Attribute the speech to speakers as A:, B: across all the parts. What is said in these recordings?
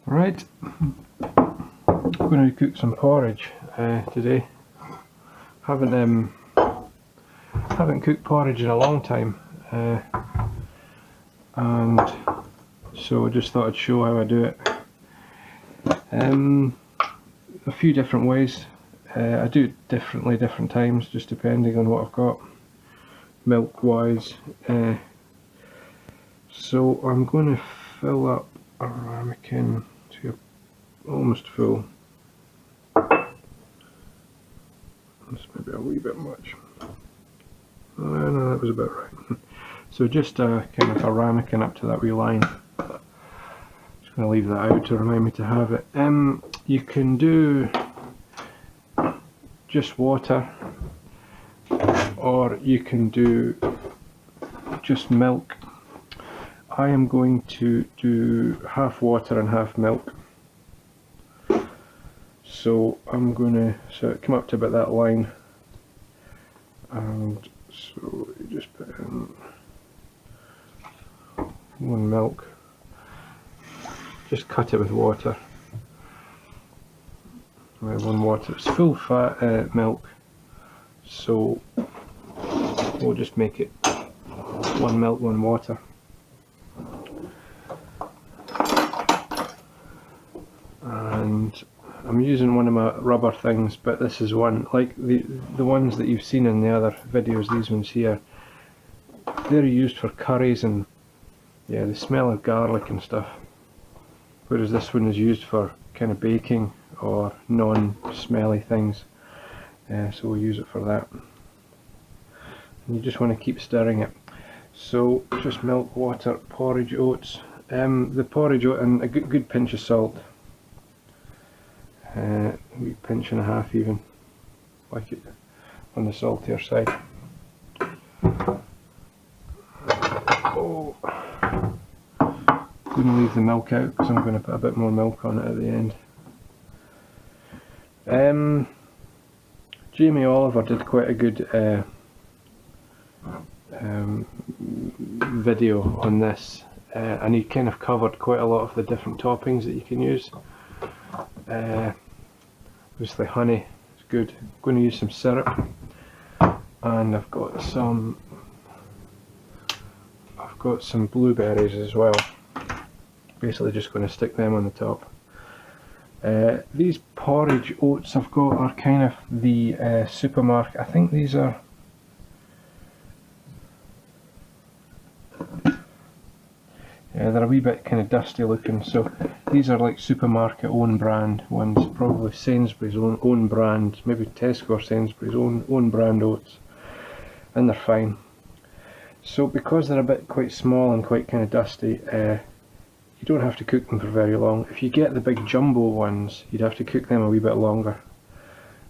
A: Right, I'm going to cook some porridge today. Haven't cooked porridge in a long time, and so I just thought I'd show how I do it. A few different ways. I do it differently different times, just depending on what I've got milk wise. So I'm going to fill up a ramekin to almost full. That's maybe a wee bit much. No, that was about right. So just kind of a ramekin up to that wee line. Just going to leave that out to remind me to have it. You can do just water, or you can do just milk. I am going to do half water and half milk. So I'm going to come up to about that line, and so you just put in one milk, just cut it with water. One water, it's full fat milk, so we'll just make it one milk, one water. And I'm using one of my rubber things, but this is one, like the ones that you've seen in the other videos, these ones here, they're used for curries and yeah, the smell of garlic and stuff, whereas this one is used for kind of baking or non-smelly things, so we'll use it for that. And you just want to keep stirring it. So just milk, water, porridge oats, the porridge oat and a good pinch of salt. A wee pinch and a half even, like it on the saltier side. Oh, I'm going to leave the milk out because I'm going to put a bit more milk on it at the end. Jamie Oliver did quite a good video on this, and he kind of covered quite a lot of the different toppings that you can use. Obviously honey is good. I'm going to use some syrup, and I've got some blueberries as well. Basically just going to stick them on the top. These porridge oats I've got are kind of the supermarket. I think these are they're a wee bit kind of dusty looking, so these are like supermarket own brand ones, probably Sainsbury's own brand, maybe Tesco or Sainsbury's own brand oats, and they're fine. So because they're a bit quite small and quite kind of dusty, you don't have to cook them for very long. If you get the big jumbo ones, you'd have to cook them a wee bit longer,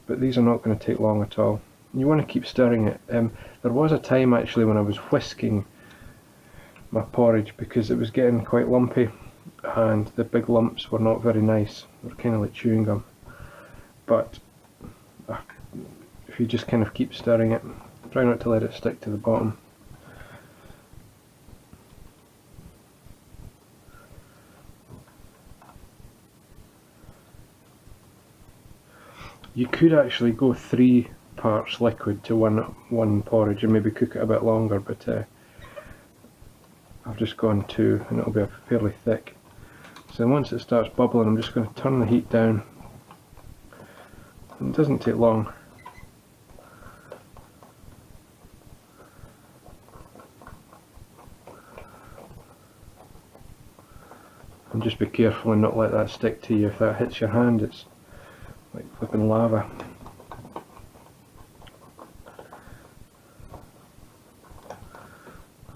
A: but these are not going to take long at all. You want to keep stirring it. There was a time actually when I was whisking my porridge because it was getting quite lumpy and the big lumps were not very nice. They were kind of like chewing gum. But if you just kind of keep stirring it, try not to let it stick to the bottom. You could actually go 3 parts liquid to one porridge and maybe cook it a bit longer, but I've just gone 2 and it'll be fairly thick. So once it starts bubbling, I'm just going to turn the heat down. And it doesn't take long. And just be careful and not let that stick to you. If that hits your hand, it's like flipping lava.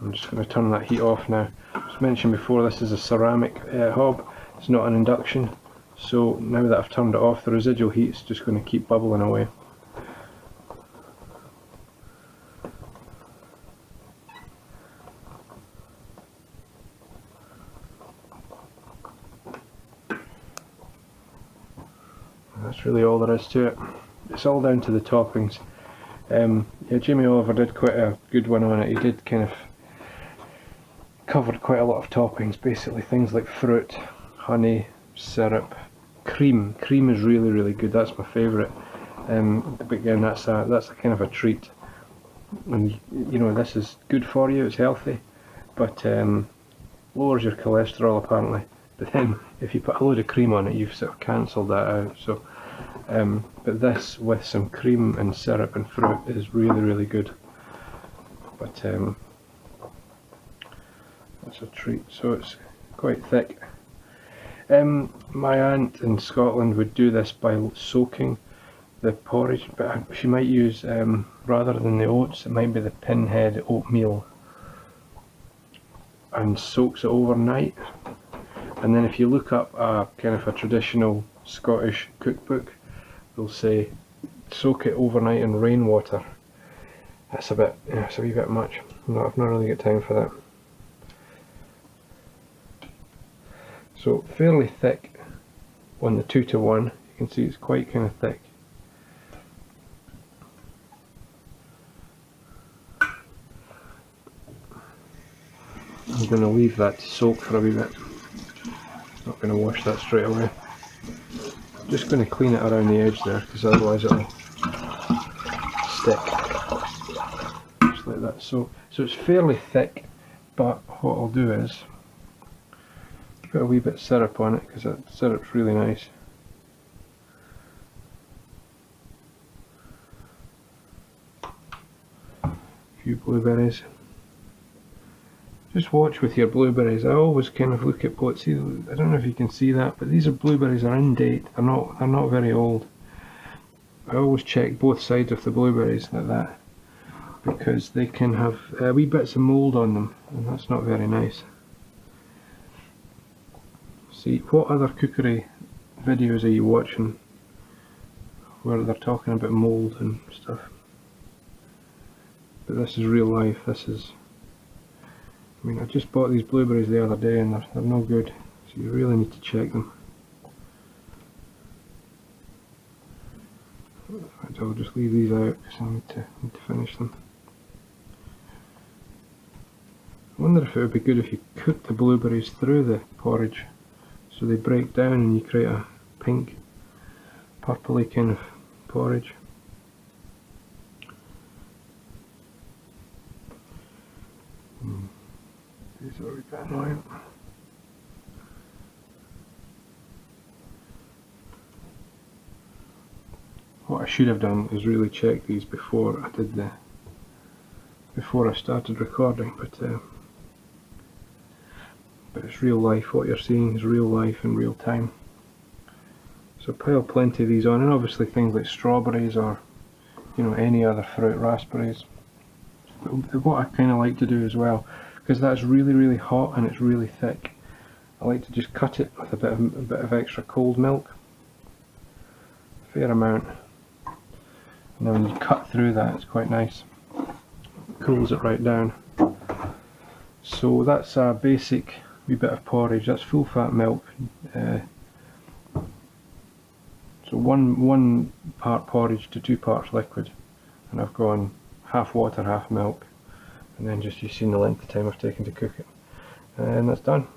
A: I'm just going to turn that heat off now. As mentioned before, this is a ceramic hob, it's not an induction, so now that I've turned it off, the residual heat is just going to keep bubbling away. That's really all there is to it. It's all down to the toppings. Yeah, Jamie Oliver did quite a good one on it. He did kind of covered quite a lot of toppings, basically things like fruit, honey, syrup, cream. Cream is really, really good. That's my favourite. But again, that's a kind of a treat. And you know, this is good for you. It's healthy, but lowers your cholesterol apparently. But then, if you put a load of cream on it, you've sort of cancelled that out. So, but this with some cream and syrup and fruit is really, really good. But that's a treat. So it's quite thick. My aunt in Scotland would do this by soaking the porridge, but she might use, rather than the oats, it might be the pinhead oatmeal, and soaks it overnight. And then if you look up a kind of a traditional Scottish cookbook, they'll say soak it overnight in rainwater. That's a bit, it's a wee bit much. I've not really got time for that. So fairly thick on the 2-to-1. You can see it's quite kind of thick. I'm going to leave that to soak for a wee bit. Not going to wash that straight away. Just going to clean it around the edge there, because otherwise it'll stick. Just like that. So it's fairly thick, but what I'll do is put a wee bit of syrup on it, because that syrup's really nice. A few blueberries. Just watch with your blueberries. I always kind of look at see, I don't know if you can see that, but these blueberries are in date. They're not very old. I always check both sides of the blueberries like that, because they can have wee bits of mould on them, and that's not very nice. See, what other cookery videos are you watching where they're talking about mould and stuff? But this is real life. This is, I mean, I just bought these blueberries the other day and they're no good, so you really need to check them. I'll just leave these out because I need to finish them. I wonder if it would be good if you cook the blueberries through the porridge so they break down and you create a pink, purpley kind of porridge. These are a bit annoying. What I should have done is really check these before I started recording, but it's real life. What you're seeing is real life in real time. So pile plenty of these on, and obviously things like strawberries or, you know, any other fruit, raspberries. But what I kind of like to do as well, because that's really, really hot and it's really thick, I like to just cut it with a bit of extra cold milk, fair amount, and then when you cut through that, it's quite nice. It cools it right down. So that's a basic wee bit of porridge. That's full fat milk. So one part porridge to 2 parts liquid, and I've gone half water, half milk, and then just you've seen the length of time I've taken to cook it, and that's done.